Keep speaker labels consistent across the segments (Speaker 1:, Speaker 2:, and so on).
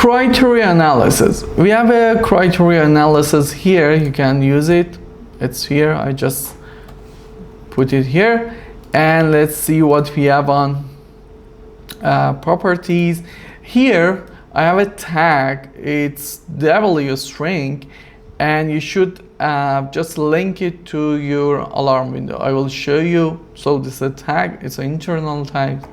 Speaker 1: Criteria analysis. We have a criteria analysis here. You can use it. It's here. I just put it here. And let's see what we have on properties. Here I have a tag. It's WString, and you should just link it to your alarm window. I will show you. So this is a tag. It's an internal tag.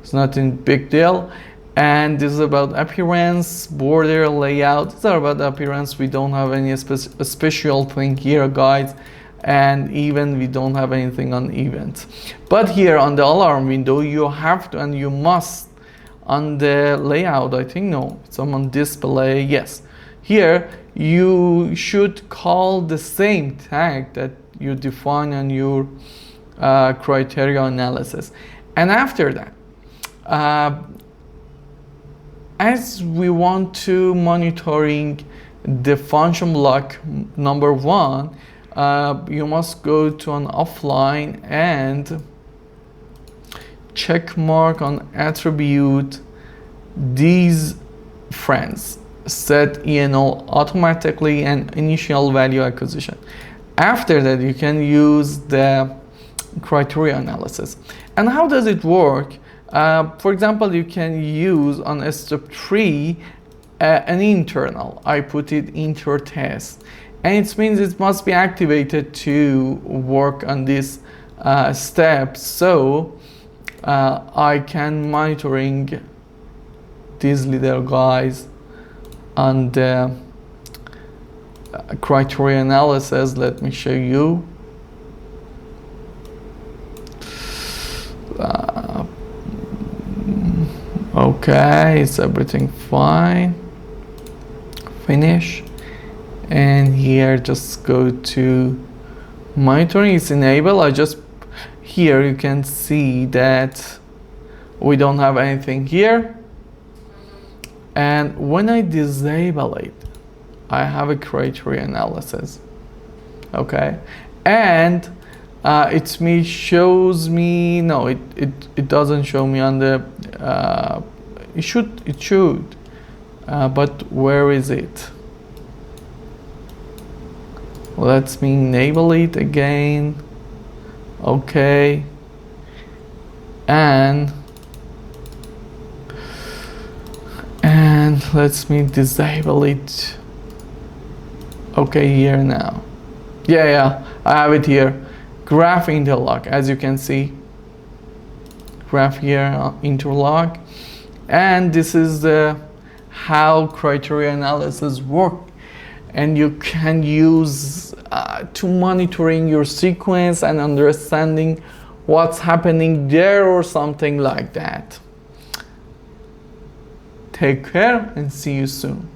Speaker 1: It's not a big deal. And this is about appearance, border, layout. These are about appearance. We don't have any special thing here, guys. And even we don't have anything on events. But here on the alarm window, you have to and you must, on the layout, I think, no, it's on display, yes. Here, you should call the same tag that you define on your criteria analysis. And after that, as we want to monitoring the function block number 1, you must go to an offline and check mark on attribute these friends, set ENO automatically and initial value acquisition. After that, you can use the criteria analysis. And how does it work? For example, you can use on step 3 an internal. I put it inter test, and it means it must be activated to work on this step. So I can monitoring these little guys on the criteria analysis. Let me show you. Okay, is everything fine? Finish. And here just go to monitoring. It's enabled. I just here you can see that we don't have anything here. And when I disable it, I have a criteria analysis. Okay, and it shows me, no, it doesn't show me on the it should but where is it? Let me enable it again. Okay, and let me disable it. Okay, here now. Yeah, I have it here. Graph interlock, as you can see, graph here interlock, and this is the how criteria analysis work, and you can use to monitoring your sequence and understanding what's happening there or something like that. Take care and see you soon.